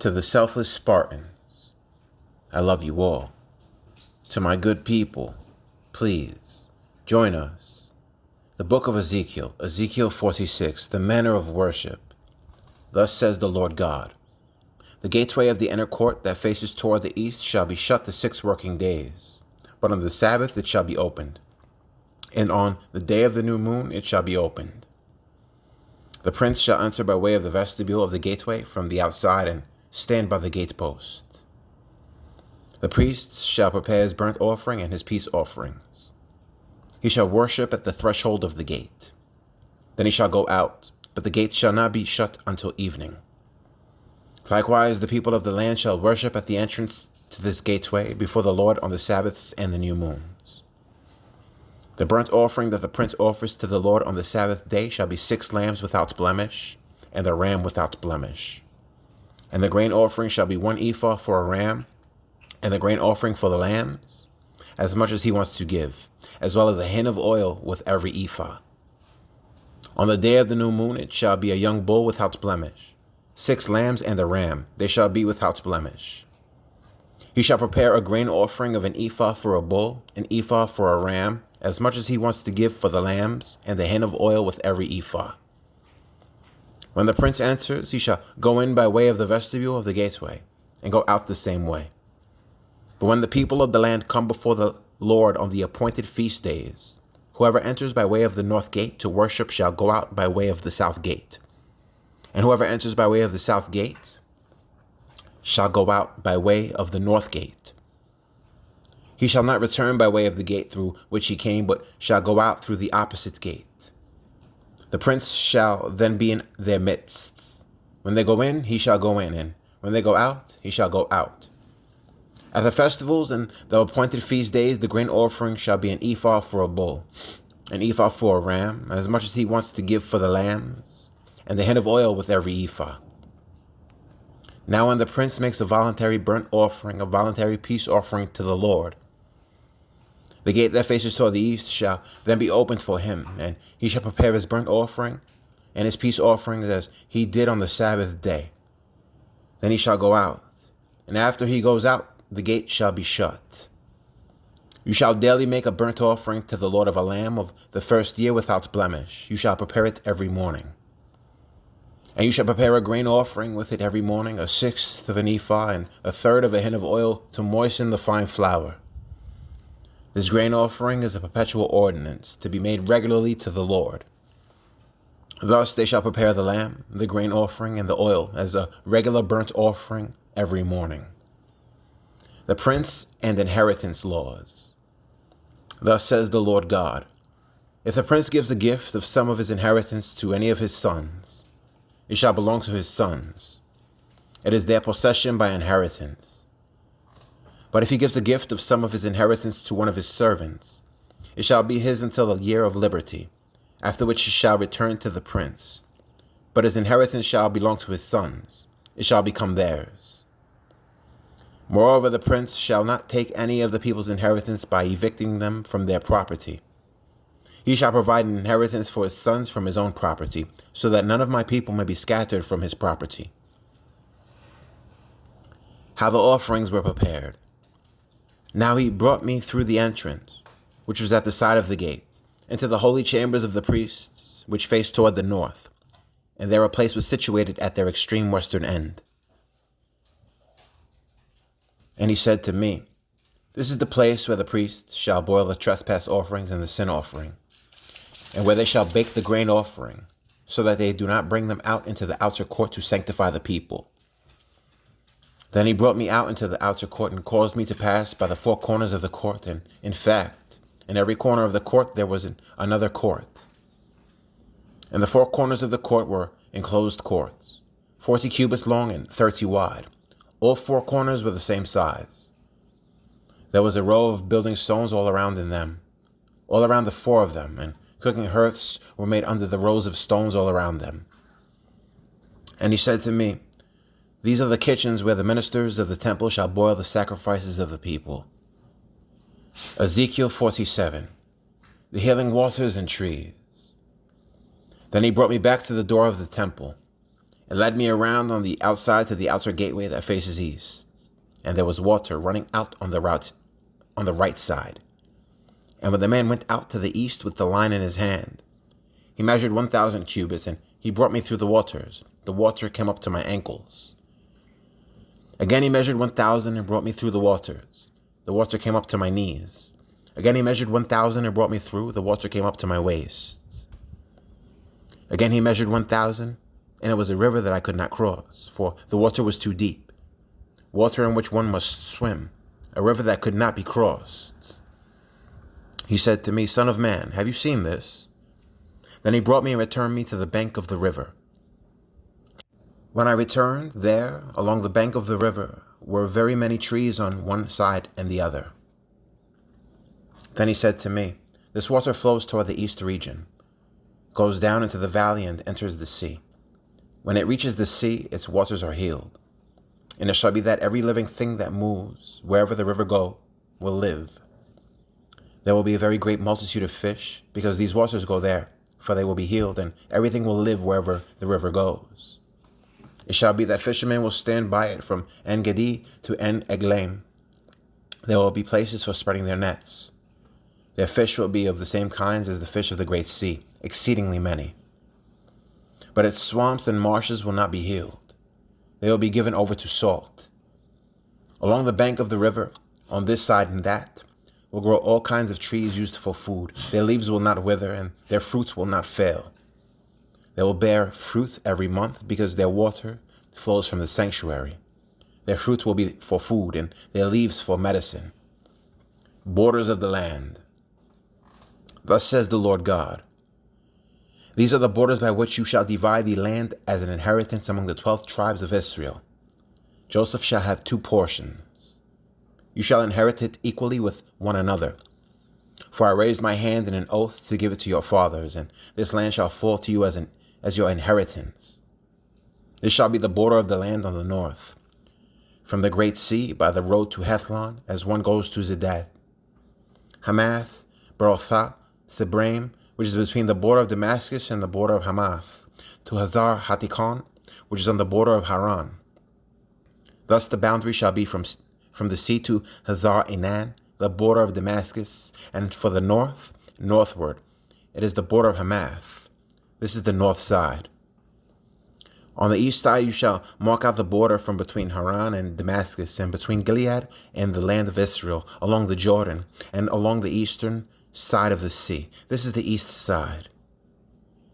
To the selfless Spartans, I love you all. To my good people, please join us. The book of Ezekiel, Ezekiel 46, the manner of worship. Thus says the Lord God, the gateway of the inner court that faces toward the east shall be shut the 6 working days, but on the Sabbath it shall be opened, and on the day of the new moon it shall be opened. The prince shall enter by way of the vestibule of the gateway from the outside and stand by the gatepost. The priest shall prepare his burnt offering and his peace offerings. He shall worship at the threshold of the gate. Then he shall go out, but the gate shall not be shut until evening. Likewise, the people of the land shall worship at the entrance to this gateway before the Lord on the Sabbaths and the new moons. The burnt offering that the prince offers to the Lord on the Sabbath day shall be 6 lambs without blemish, and a ram without blemish. And the grain offering shall be 1 ephah for a ram, and the grain offering for the lambs, as much as he wants to give, as well as a hin of oil with every ephah. On the day of the new moon it shall be a young bull without blemish, 6 lambs and a ram, they shall be without blemish. He shall prepare a grain offering of 1 ephah for a bull, 1 ephah for a ram, as much as he wants to give for the lambs, and a hin of oil with every ephah. When the prince enters, he shall go in by way of the vestibule of the gateway, and go out the same way. But when the people of the land come before the Lord on the appointed feast days, whoever enters by way of the north gate to worship shall go out by way of the south gate. And whoever enters by way of the south gate shall go out by way of the north gate. He shall not return by way of the gate through which he came, but shall go out through the opposite gate. The prince shall then be in their midst. When they go in, he shall go in, and when they go out, he shall go out. At the festivals and the appointed feast days, the grain offering shall be 1 ephah for a bull, 1 ephah for a ram, as much as he wants to give for the lambs, and the hin of oil with every ephah. Now when the prince makes a voluntary burnt offering, a voluntary peace offering to the Lord, the gate that faces toward the east shall then be opened for him, and he shall prepare his burnt offering and his peace offerings as he did on the Sabbath day. Then he shall go out, and after he goes out, the gate shall be shut. You shall daily make a burnt offering to the Lord of a lamb of the first year without blemish. You shall prepare it every morning. And you shall prepare a grain offering with it every morning, 1/6 of an ephah and 1/3 of a hin of oil to moisten the fine flour. This grain offering is a perpetual ordinance to be made regularly to the Lord. Thus they shall prepare the lamb, the grain offering, and the oil as a regular burnt offering every morning. The prince and inheritance laws. Thus says the Lord God, if the prince gives a gift of some of his inheritance to any of his sons, it shall belong to his sons. It is their possession by inheritance. But if he gives a gift of some of his inheritance to one of his servants, it shall be his until the year of liberty, after which he shall return to the prince. But his inheritance shall belong to his sons. It shall become theirs. Moreover, the prince shall not take any of the people's inheritance by evicting them from their property. He shall provide an inheritance for his sons from his own property, so that none of my people may be scattered from his property. How the offerings were prepared. Now he brought me through the entrance, which was at the side of the gate, into the holy chambers of the priests, which faced toward the north, and there a place was situated at their extreme western end. And he said to me, this is the place where the priests shall boil the trespass offerings and the sin offering, and where they shall bake the grain offering, so that they do not bring them out into the outer court to sanctify the people. Then he brought me out into the outer court and caused me to pass by the 4 corners of the court, and in fact, in every corner of the court there was another court. And the 4 corners of the court were enclosed courts, 40 cubits long and 30 wide. All 4 corners were the same size. There was a row of building stones all around in them, all around the 4 of them, and cooking hearths were made under the rows of stones all around them. And he said to me, these are the kitchens where the ministers of the temple shall boil the sacrifices of the people. Ezekiel 47, the healing waters and trees. Then he brought me back to the door of the temple, It led me around on the outside to the outer gateway that faces east, and there was water running out on the right side. And when the man went out to the east with the line in his hand, he measured 1,000 cubits, and he brought me through the waters. The water came up to my ankles. Again he measured 1,000 and brought me through the waters. The water came up to my knees. Again he measured 1,000 and brought me through. The water came up to my waist. Again he measured 1,000, and it was a river that I could not cross, for the water was too deep, water in which one must swim, a river that could not be crossed. He said to me, "Son of man, have you seen this?" Then he brought me and returned me to the bank of the river. When I returned, there, along the bank of the river, were very many trees on one side and the other. Then he said to me, "This water flows toward the east region, goes down into the valley and enters the sea. When it reaches the sea, its waters are healed. And it shall be that every living thing that moves, wherever the river go, will live. There will be a very great multitude of fish, because these waters go there, for they will be healed, and everything will live wherever the river goes. It shall be that fishermen will stand by it from En-Gedi to En-Eglaim. There will be places for spreading their nets. Their fish will be of the same kinds as the fish of the great sea, exceedingly many. But its swamps and marshes will not be healed. They will be given over to salt. Along the bank of the river, on this side and that, will grow all kinds of trees used for food. Their leaves will not wither, and their fruits will not fail. They will bear fruit every month, because their water flows from the sanctuary. Their fruit will be for food, and their leaves for medicine. Borders of the land. Thus says the Lord God, these are the borders by which you shall divide the land as an inheritance among the 12 tribes of Israel. Joseph shall have 2 portions. You shall inherit it equally with one another. For I raised my hand in an oath to give it to your fathers, and this land shall fall to you as your inheritance. This shall be the border of the land on the north, from the great sea by the road to Hethlon, as one goes to Zedad. Hamath, Berothah, Thebraim, which is between the border of Damascus and the border of Hamath, to Hazar Hatikon, which is on the border of Haran. Thus the boundary shall be from the sea to Hazar Enan, the border of Damascus, and for the north, northward, it is the border of Hamath. This is the north side. On the east side you shall mark out the border from between Haran and Damascus, and between Gilead and the land of Israel, along the Jordan, and along the eastern side of the sea. This is the east side.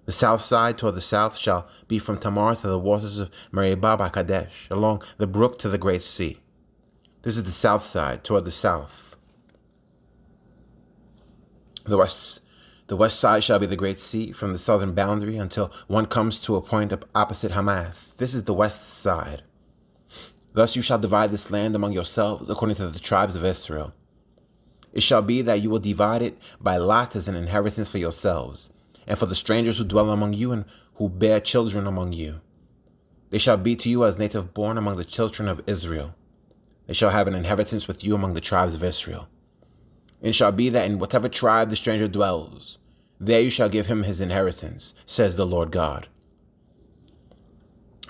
The south side toward the south shall be from Tamar to the waters of Meribah by Kadesh, along the brook to the great sea. This is the south side toward the south. The west side shall be the great sea from the southern boundary until one comes to a point opposite Hamath. This is the west side. Thus you shall divide this land among yourselves according to the tribes of Israel. It shall be that you will divide it by lot as an inheritance for yourselves, and for the strangers who dwell among you and who bear children among you. They shall be to you as native born among the children of Israel. They shall have an inheritance with you among the tribes of Israel. And it shall be that in whatever tribe the stranger dwells, there you shall give him his inheritance, says the Lord God.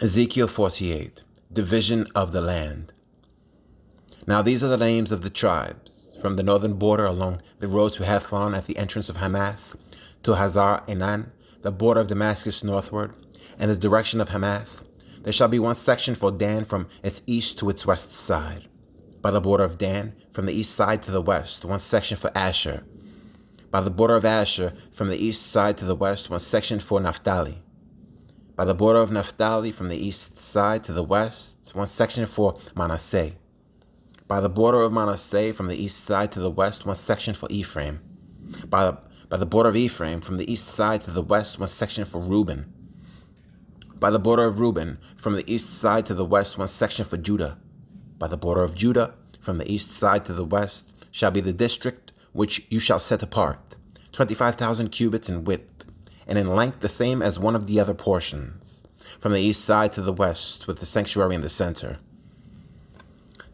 Ezekiel 48, Division of the Land. Now these are the names of the tribes, from the northern border along the road to Hethlon at the entrance of Hamath, to Hazar Enan, the border of Damascus northward, and the direction of Hamath. There shall be one section for Dan from its east to its west side. By the border of Dan, from the east side to the west, one section for Asher. By the border of Asher, from the east side to the west, one section for Naphtali. By the border of Naphtali, from the east side to the west, one section for Manasseh. By the border of Manasseh, from the east side to the west, one section for Ephraim. By the border of Ephraim, from the east side to the west, one section for Reuben. By the border of Reuben, from the east side to the west, one section for Judah. By the border of Judah, from the east side to the west, shall be the district which you shall set apart, 25,000 cubits in width, and in length the same as one of the other portions, from the east side to the west, with the sanctuary in the center.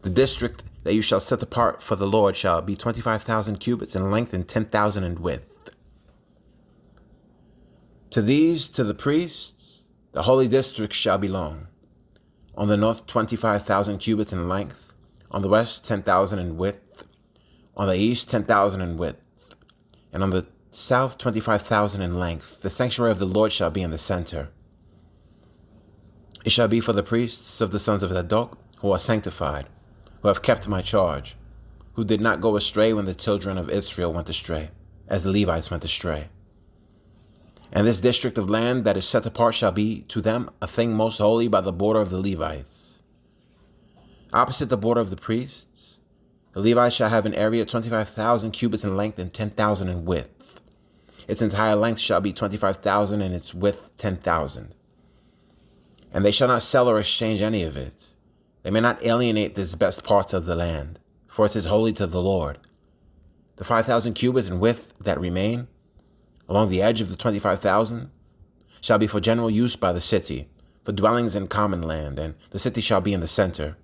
The district that you shall set apart for the Lord shall be 25,000 cubits in length and 10,000 in width. To these, to the priests, The holy district shall be long. On the north 25,000 cubits in length, on the west 10,000 in width, on the east 10,000 in width, and on the south 25,000 in length. The sanctuary of the Lord shall be in the center. It shall be for the priests of the sons of Zadok, who are sanctified, who have kept my charge, who did not go astray when the children of Israel went astray, as the Levites went astray. And this district of land that is set apart shall be to them a thing most holy by the border of the Levites. Opposite the border of the priests, the Levites shall have an area 25,000 cubits in length and 10,000 in width. Its entire length shall be 25,000 and its width 10,000. And they shall not sell or exchange any of it. They may not alienate this best part of the land, for it is holy to the Lord. The 5,000 cubits in width that remain, along the edge of the 25,000, shall be for general use by the city, for dwellings in common land, and the city shall be in the center.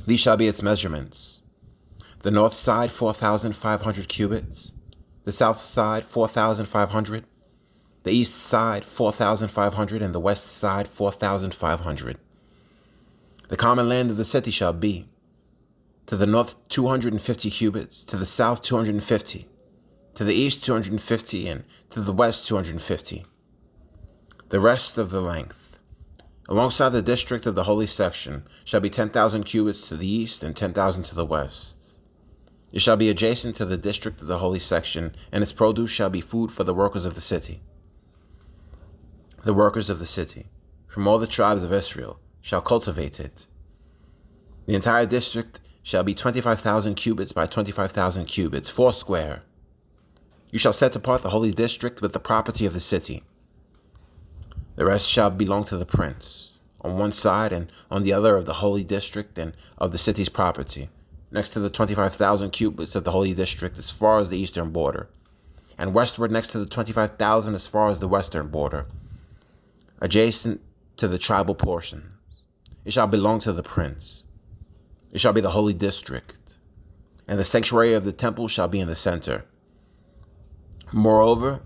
These shall be its measurements. The north side 4,500 cubits, the south side 4,500, the east side 4,500, and the west side 4,500. The common land of the city shall be to the north 250 cubits, to the south 250, to the east 250, and to the west 250. The rest of the length, alongside the district of the holy section, shall be 10,000 cubits to the east and 10,000 to the west. It shall be adjacent to the district of the holy section, and its produce shall be food for the workers of the city. The workers of the city, from all the tribes of Israel, shall cultivate it. The entire district shall be 25,000 cubits by 25,000 cubits, foursquare. You shall set apart the holy district with the property of the city. The rest shall belong to the prince, on one side and on the other of the holy district and of the city's property, next to the 25,000 cubits of the holy district as far as the eastern border, and westward next to the 25,000 as far as the western border, adjacent to the tribal portions. It shall belong to the prince. It shall be the holy district, and the sanctuary of the temple shall be in the center. Moreover,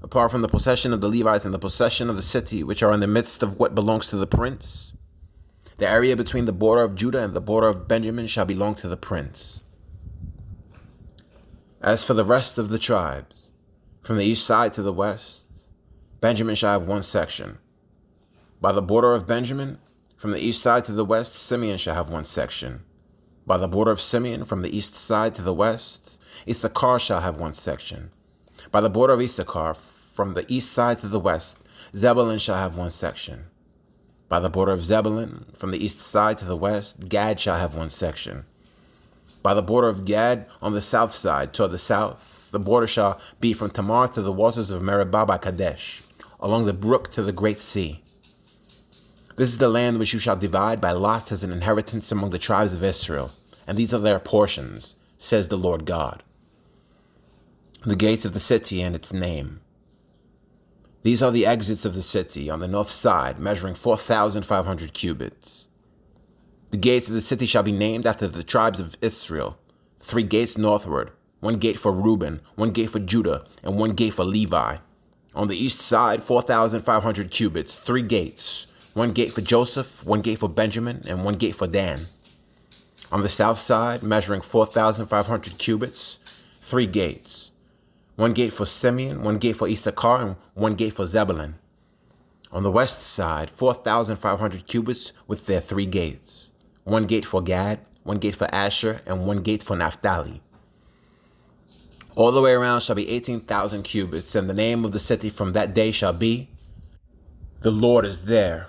apart from the possession of the Levites and the possession of the city, which are in the midst of what belongs to the prince, the area between the border of Judah and the border of Benjamin shall belong to the prince. As for the rest of the tribes, from the east side to the west, Benjamin shall have one section. By the border of Benjamin, from the east side to the west, Simeon shall have one section. By the border of Simeon, from the east side to the west, Issachar shall have one section. By the border of Issachar, from the east side to the west, Zebulun shall have one section. By the border of Zebulun, from the east side to the west, Gad shall have one section. By the border of Gad, on the south side, toward the south, the border shall be from Tamar to the waters of Meribah by Kadesh, along the brook to the great sea. This is the land which you shall divide by lot as an inheritance among the tribes of Israel, and these are their portions, says the Lord God. The gates of the city and its name. These are the exits of the city on the north side, measuring 4,500 cubits. The gates of the city shall be named after the tribes of Israel, 3 gates northward, 1 gate for Reuben, 1 gate for Judah, and 1 gate for Levi. On the east side, 4,500 cubits, 3 gates, 1 gate for Joseph, 1 gate for Benjamin, and 1 gate for Dan. On the south side, measuring 4,500 cubits, 3 gates, 1 gate for Simeon, 1 gate for Issachar, and 1 gate for Zebulun. On the west side, 4,500 cubits with their 3 gates, 1 gate for Gad, 1 gate for Asher, and 1 gate for Naphtali. All the way around shall be 18,000 cubits, and the name of the city from that day shall be, The Lord is there.